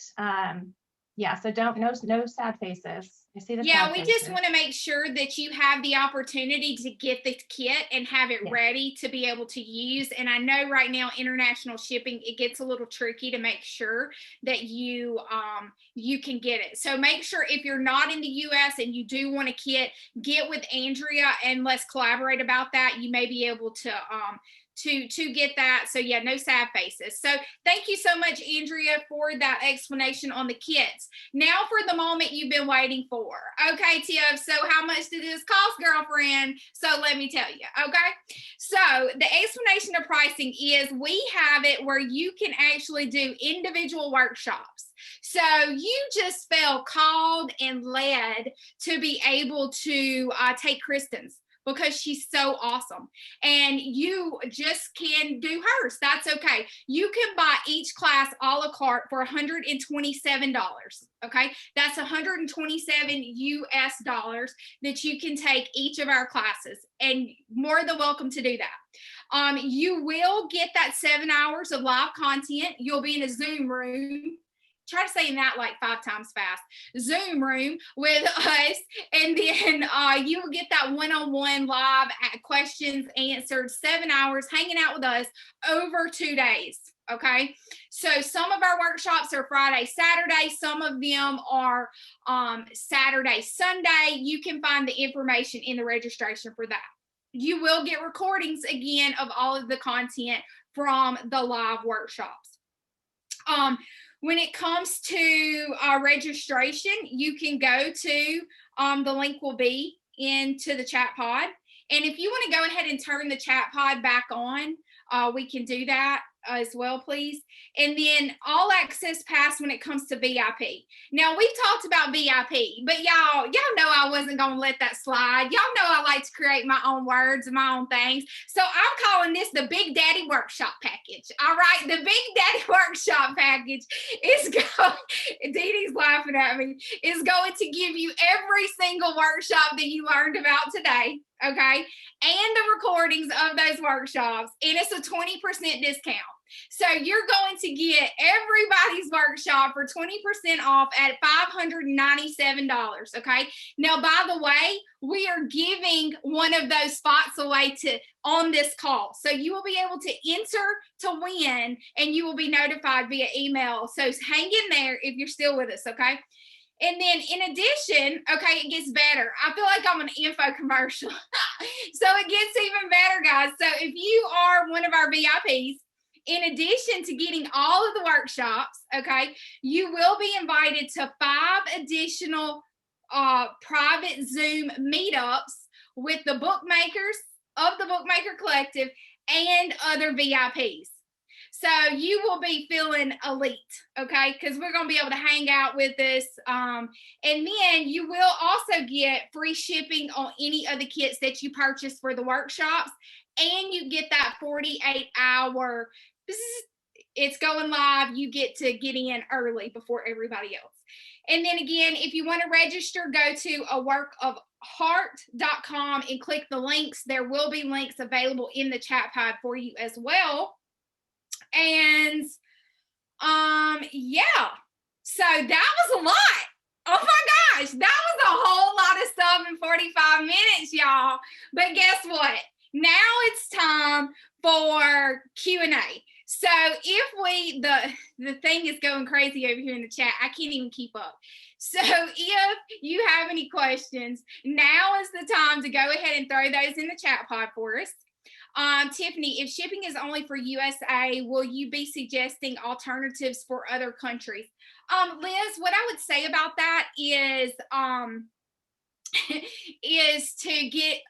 yeah, so no sad faces. You see the yeah, sad we faces. just want to make sure that you have the opportunity to get the kit and have it ready to be able to use. And I know right now international shipping, it gets a little tricky to make sure that you can get it. So make sure if you're not in the US and you do want a kit, get with Andrea and let's collaborate about that. You may be able to get that. So yeah, no sad faces. So thank you so much, Andrea, for that explanation on the kits. Now for the moment you've been waiting for. Okay, Tiff, so how much did this cost, girlfriend? So let me tell you, okay? So the explanation of pricing is we have it where you can actually do individual workshops. So you just felt called and led to be able to take Kristen's, because she's so awesome. And you just can do hers. That's okay. You can buy each class a la carte for $127. Okay. That's 127 US dollars that you can take each of our classes, and more than welcome to do that. You will get that 7 hours of live content. You'll be in a Zoom room. Try saying that like 5 times fast. Zoom room with us, and then you will get that one-on-one live questions answered, 7 hours hanging out with us over 2 days. Okay, so some of our workshops are Friday, Saturday. Some of them are Saturday, Sunday. You can find the information in the registration for that. You will get recordings again of all of the content from the live workshops. When it comes to registration, you can go to, the link will be into the chat pod. And if you want to go ahead and turn the chat pod back on, we can do that as well, please. And then all access pass when it comes to VIP. Now we've talked about VIP, but y'all know I wasn't going to let that slide. Y'all know I like to create my own words and my own things. So I'm calling this the Big Daddy Workshop Package. All right. The Big Daddy Workshop Package is going, Dee Dee's laughing at me, is going to give you every single workshop that you learned about today. Okay. And the recordings of those workshops. And it's a 20% discount. So you're going to get everybody's workshop for 20% off at $597. Okay. Now, by the way, we are giving one of those spots away on this call. So you will be able to enter to win, and you will be notified via email. So hang in there if you're still with us. Okay. And then in addition, okay, it gets better. I feel like I'm an info commercial. So it gets even better, guys. So if you are one of our VIPs, in addition to getting all of the workshops, okay, you will be invited to 5 additional private Zoom meetups with the bookmakers of the Bookmaker Collective and other VIPs. So you will be feeling elite, okay? Because we're going to be able to hang out with us. And then you will also get free shipping on any of the kits that you purchase for the workshops. And you get that 48-hour, it's going live. You get to get in early before everybody else. And then again, if you want to register, go to aworkofheart.com and click the links. There will be links available in the chat pod for you as well. And yeah, so that was a lot. Oh my gosh, that was a whole lot of stuff in 45 minutes, y'all. But guess what? Now it's time for Q&A. So if the thing is going crazy over here in the chat, I can't even keep up. So if you have any questions, now is the time to go ahead and throw those in the chat pod for us. Tiffany, if shipping is only for USA, will you be suggesting alternatives for other countries? Liz, what I would say about that is is to get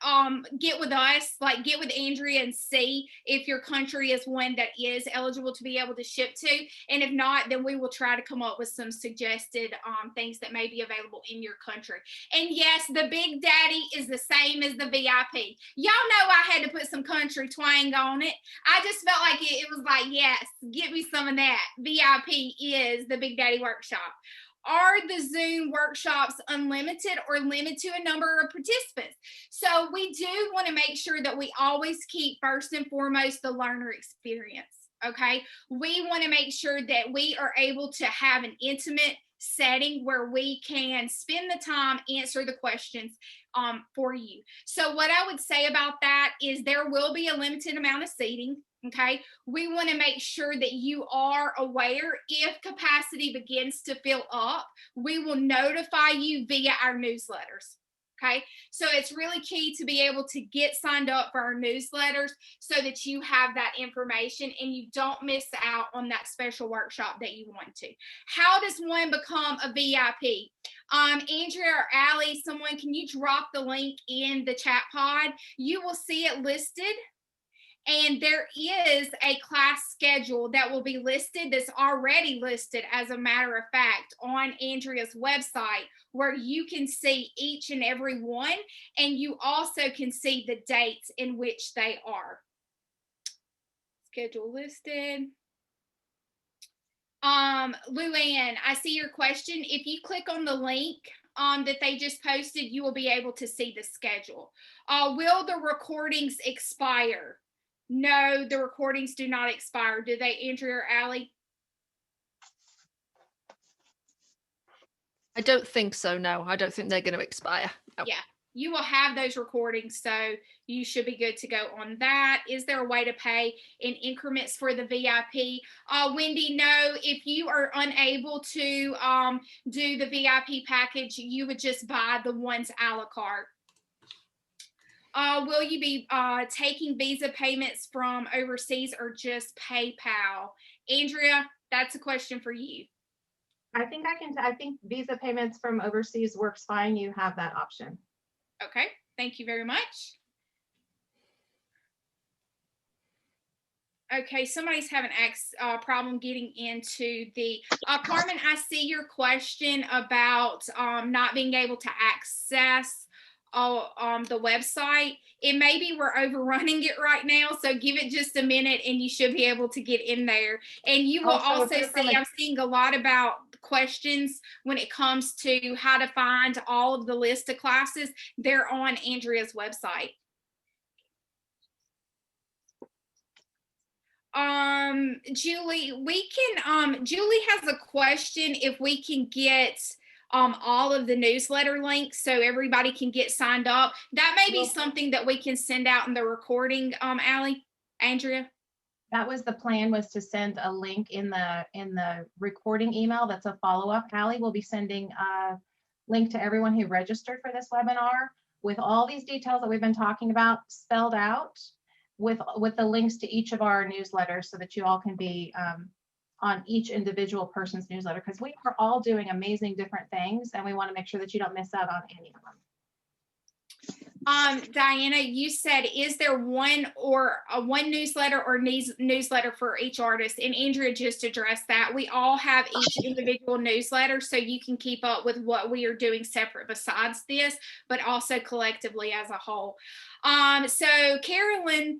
with us, like get with Andrea and see if your country is one that is eligible to be able to ship to. And if not, then we will try to come up with some suggested things that may be available in your country. And yes, the Big Daddy is the same as the VIP. Y'all know I had to put some country twang on it. I just felt like it was like, yes, get me some of that. VIP is the Big Daddy Workshop. Are the Zoom workshops unlimited or limited to a number of participants? So we do want to make sure that we always keep first and foremost the learner experience, okay? We want to make sure that we are able to have an intimate setting where we can spend the time, answer the questions for you. So what I would say about that is there will be a limited amount of seating. Okay, we want to make sure that you are aware if capacity begins to fill up, we will notify you via our newsletters. Okay, so it's really key to be able to get signed up for our newsletters so that you have that information and you don't miss out on that special workshop that you want to. How does one become a VIP? Andrea or Allie, someone, can you drop the link in the chat pod? You will see it listed. And there is a class schedule that will be listed, that's already listed, as a matter of fact, on Andrea's website, where you can see each and every one, and you also can see the dates in which they are. Schedule listed. Luann, I see your question. If you click on the link that they just posted, you will be able to see the schedule. Will the recordings expire? No, the recordings do not expire. Do they, Andrea or Allie? I don't think so, no. I don't think they're going to expire. No. Yeah, you will have those recordings, so you should be good to go on that. Is there a way to pay in increments for the VIP? Wendy, no. If you are unable to do the VIP package, you would just buy the ones a la carte. Will you be taking Visa payments from overseas or just PayPal? Andrea, that's a question for you. I think Visa payments from overseas works fine. You have that option. Okay, thank you very much. Okay, somebody's having a problem getting into the, Carmen, I see your question about not being able to access the website. It may be we're overrunning it right now, so give it just a minute and you should be able to get in there. And you will also see, I'm seeing a lot about questions when it comes to how to find all of the list of classes. They're on Andrea's website. Julie, Julie has a question if we can get all of the newsletter links so everybody can get signed up. That may be something that we can send out in the recording, Allie, Andrea. That was the plan, was to send a link in the recording email. That's a follow-up. Allie will be sending a link to everyone who registered for this webinar with all these details that we've been talking about spelled out with the links to each of our newsletters so that you all can be on each individual person's newsletter, because we are all doing amazing different things and we want to make sure that you don't miss out on any of them. Diana, you said, is there one newsletter or newsletter for each artist? And Andrea just addressed that. We all have each individual newsletter, so you can keep up with what we are doing separate besides this, but also collectively as a whole. So Carolyn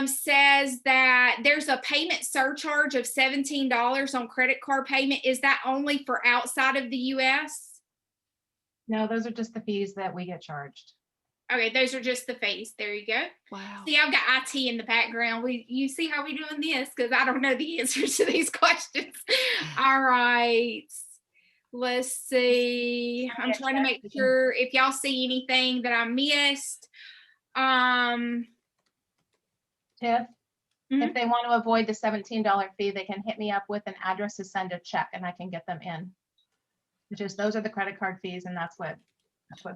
says that there's a payment surcharge of $17 on credit card payment. Is that only for outside of the US? No, those are just the fees that we get charged. Okay, those are just the fees. There you go. Wow. See, I've got IT in the background. You see how we doing this? Because I don't know the answers to these questions. All right. Let's see. I'm trying to make sure if y'all see anything that I missed. Tiff, Mhm. if they want to avoid the $17 fee, they can hit me up with an address to send a check and I can get them in. Those are the credit card fees, and that's what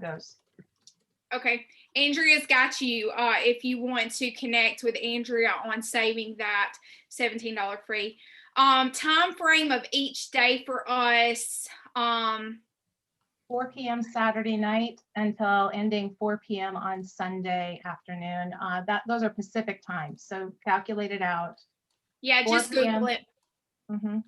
goes. Okay, Andrea's got you if you want to connect with Andrea on saving that $17 fee. Time frame of each day for us. 4 p.m. Saturday night until ending 4 p.m. on Sunday afternoon. Those are Pacific times, so calculate it out. Yeah, 4 just Google it. Mm-hmm.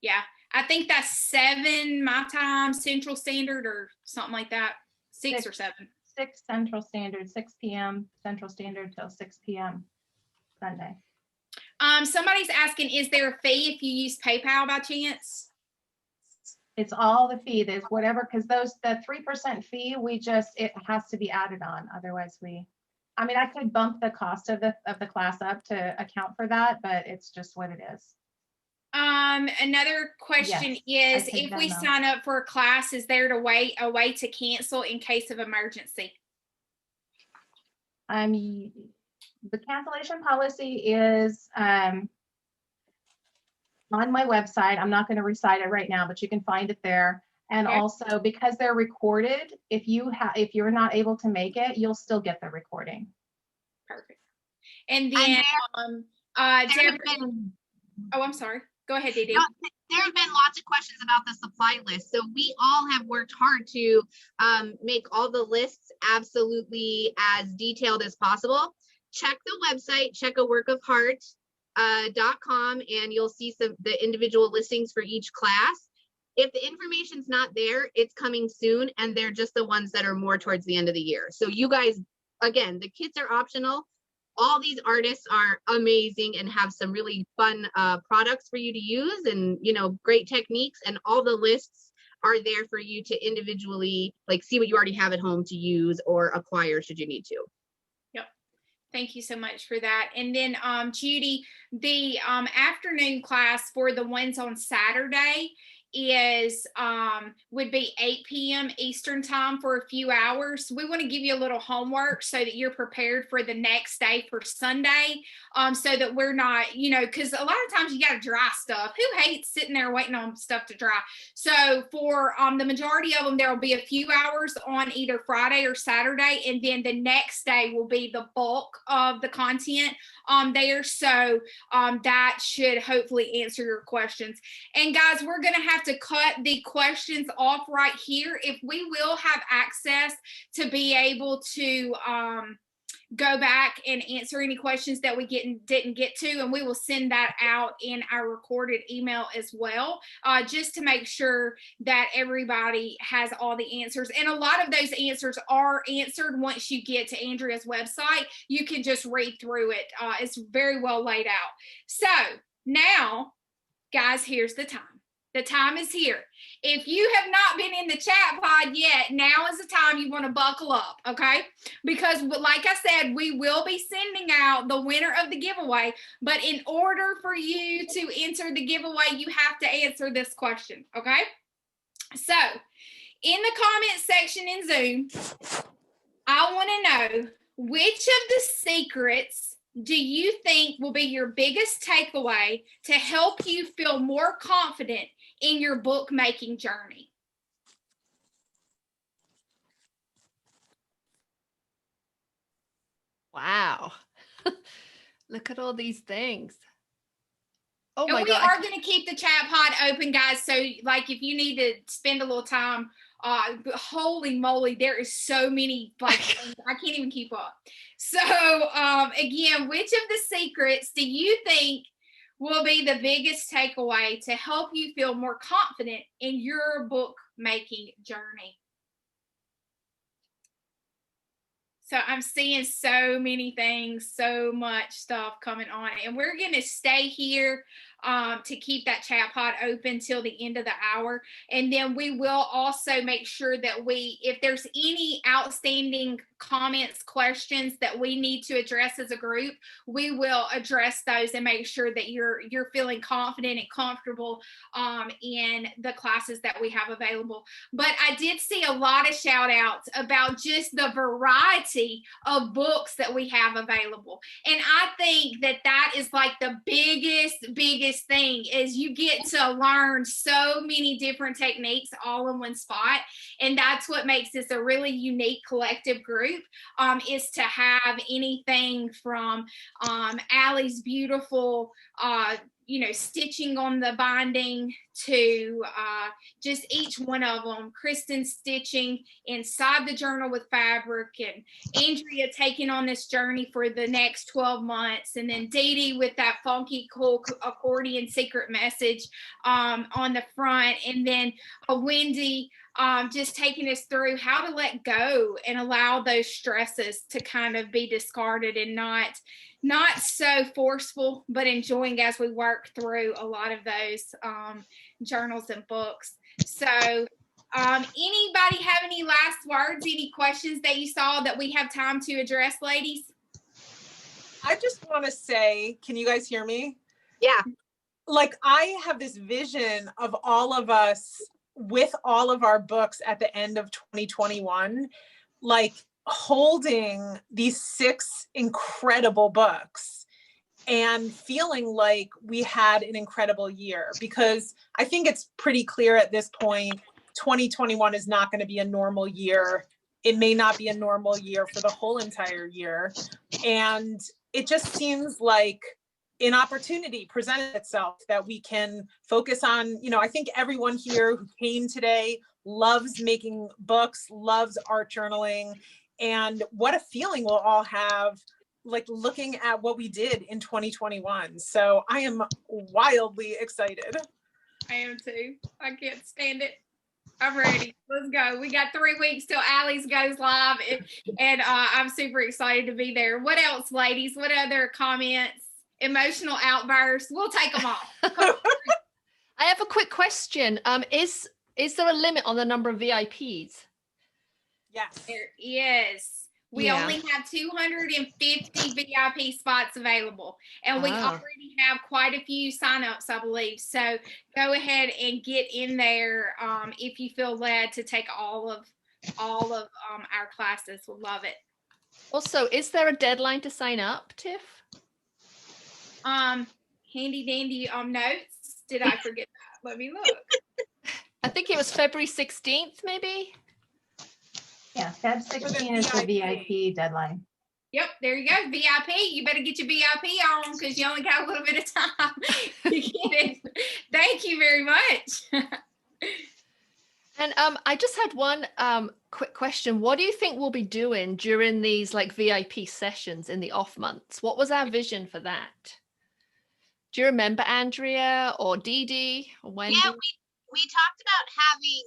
Yeah, I think that's 7 my time, Central Standard, or something like that. 6 or 7. 6 Central Standard, 6 p.m. Central Standard till 6 p.m. Sunday. Somebody's asking, is there a fee if you use PayPal by chance? It's all the fee. There's whatever, because the 3% fee, it has to be added on. Otherwise I could bump the cost of the class up to account for that, but it's just what it is. Another question is, if we sign up for a class, is there a way to cancel in case of emergency? The cancellation policy is on my website. I'm not going to recite it right now, but you can find it there. And Okay. Also, because they're recorded, if you're not able to make it, you'll still get the recording. Perfect. And then Deborah, I'm sorry. Go ahead, Dee Dee. No, there have been lots of questions about the supply list. So we all have worked hard to make all the lists absolutely as detailed as possible. Check the website, check aworkofheart.com, and you'll see the individual listings for each class. If the information's not there, it's coming soon, and they're just the ones that are more towards the end of the year. So you guys, again, the kits are optional. All these artists are amazing and have some really fun products for you to use, and great techniques, and all the lists are there for you to individually see what you already have at home to use or acquire should you need to. Yep. Thank you so much for that. And then Judy, the afternoon class for the ones on Saturday would be 8 p.m. Eastern time for a few hours. We want to give you a little homework so that you're prepared for the next day for Sunday, so that we're not, because a lot of times you got to dry stuff. Who hates sitting there waiting on stuff to dry? So for the majority of them, there will be a few hours on either Friday or Saturday, and then the next day will be the bulk of the content there. So that should hopefully answer your questions. And guys, we're going to have to cut the questions off right here. If we will have access to be able to go back and answer any questions that we didn't get to, and we will send that out in our recorded email as well, just to make sure that everybody has all the answers. And a lot of those answers are answered once you get to Andrea's website. You can just read through it. It's very well laid out. So now, guys, here's the time. The time is here. If you have not been in the chat pod yet, now is the time you want to buckle up, okay? Because like I said, we will be sending out the winner of the giveaway, but in order for you to enter the giveaway, you have to answer this question, okay? So in the comment section in Zoom, I want to know, which of the secrets do you think will be your biggest takeaway to help you feel more confident in your bookmaking journey? Wow. Look at all these things. Oh and my we God. are going to keep the chat pod open, guys. So if you need to spend a little time Holy moly, there is so many, like, I can't even keep up. So again, which of the secrets do you think will be the biggest takeaway to help you feel more confident in your bookmaking journey? So I'm seeing so many things, so much stuff coming on, and we're going to stay here to keep that chat pod open till the end of the hour. And then we will also make sure that if there's any outstanding comments, questions that we need to address as a group, we will address those and make sure that you're feeling confident and comfortable in the classes that we have available. But I did see a lot of shout outs about just the variety of books that we have available. And I think that is like the biggest thing, is you get to learn so many different techniques all in one spot. And that's what makes this a really unique collective group, is to have anything from Allie's beautiful stitching on the binding to just each one of them. Kristen stitching inside the journal with fabric, and Andrea taking on this journey for the next 12 months. And then Dee Dee with that funky, cool accordion secret message on the front. And then Wendy just taking us through how to let go and allow those stresses to kind of be discarded and not so forceful, but enjoying as we work through a lot of those journals and books. So anybody have any last words, any questions that you saw that we have time to address, ladies? I just want to say, can you guys hear me? Yeah. Like, I have this vision of all of us with all of our books at the end of 2021, like holding these 6 incredible books and feeling like we had an incredible year, because I think it's pretty clear at this point, 2021 is not going to be a normal year. It may not be a normal year for the whole entire year. And it just seems like an opportunity presented itself that we can focus on. I think everyone here who came today loves making books, loves art journaling, and what a feeling we'll all have, like, looking at what we did in 2021. So I am wildly excited. I am too. I can't stand it. I'm ready. Let's go. We got 3 weeks till Allie's goes live, and I'm super excited to be there. What else, ladies? What other comments? Emotional outbursts? We'll take them all. I have a quick question. Is there a limit on the number of VIPs? Yes. There is. We only have 250 VIP spots available, and we already have quite a few signups, I believe. So go ahead and get in there if you feel led to take all of our classes. We'll love it. Also, is there a deadline to sign up, Tiff? Handy dandy notes. Did I forget that? Let me look. I think it was February 16th, maybe. Yeah, Feb 16 is the VIP deadline. Yep, there you go. VIP. You better get your VIP on, because you only got a little bit of time to get it. Thank you very much. And I just had one quick question. What do you think we'll be doing during these like VIP sessions in the off months? What was our vision for that? Do you remember, Andrea or Dee Dee or Wendy? Yeah, we talked about having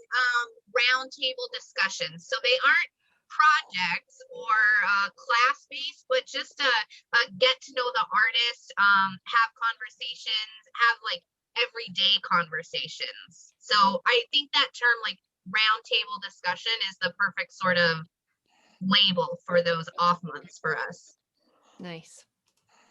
roundtable discussions. So they aren't projects or class-based, but just get to know the artist, have conversations, have like everyday conversations. So I think that term, like roundtable discussion, is the perfect sort of label for those off months for us. Nice.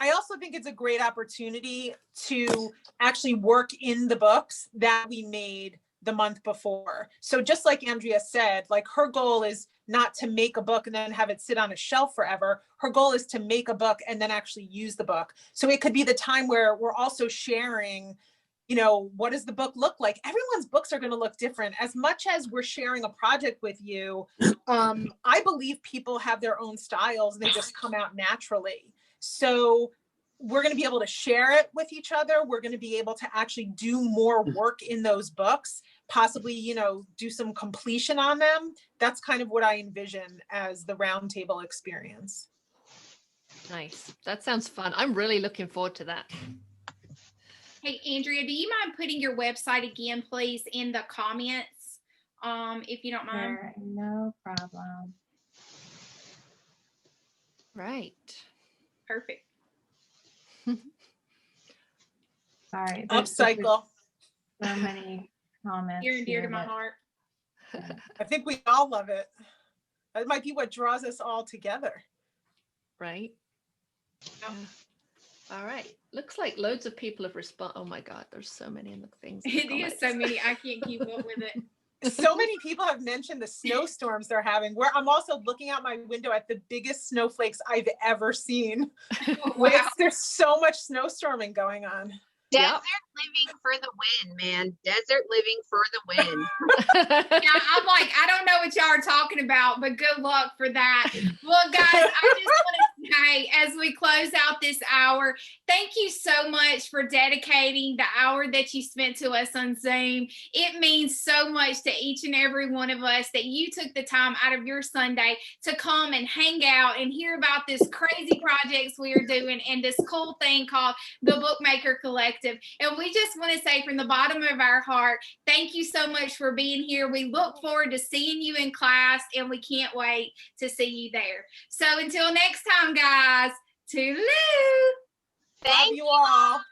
I also think it's a great opportunity to actually work in the books that we made the month before. So just like Andrea said, like, her goal is not to make a book and then have it sit on a shelf forever. Her goal is to make a book and then actually use the book. So it could be the time where we're also sharing, what does the book look like? Everyone's books are going to look different. As much as we're sharing a project with you, I believe people have their own styles. They just come out naturally. So we're going to be able to share it with each other. We're going to be able to actually do more work in those books, possibly, you know, do some completion on them. That's kind of what I envision as the roundtable experience. Nice. That sounds fun. I'm really looking forward to that. Hey, Andrea, do you mind putting your website again, please, in the comments, if you don't mind? Sure, no problem. Right. Perfect. Sorry. there's Upcycle. So many comments. Near and dear to here my that- heart. I think we all love it. That might be what draws us all together. Right. Yeah. All right. Looks like loads of people have responded. Oh my God, there's so many in the things. In the It is comments. so many. I can't keep up with it. So many people have mentioned the snowstorms they're having, where I'm also looking out my window at the biggest snowflakes I've ever seen. Oh, wow. There's so much snowstorming going on. Desert living for the win, man. Desert living for the win. Yeah, I'm like, I don't know what y'all are talking about, but good luck for that. Well, guys, I just want to say, as we close out this hour, thank you so much for dedicating the hour that you spent to us on Zoom. It means so much to each and every one of us that you took the time out of your Sunday to come and hang out and hear about this crazy projects we are doing and this cool thing called the Bookmaker Collective. And we just want to say from the bottom of our heart, thank you so much for being here. We look forward to seeing you in class, and we can't wait to see you there. So until next time, guys, toodaloo. Love you all.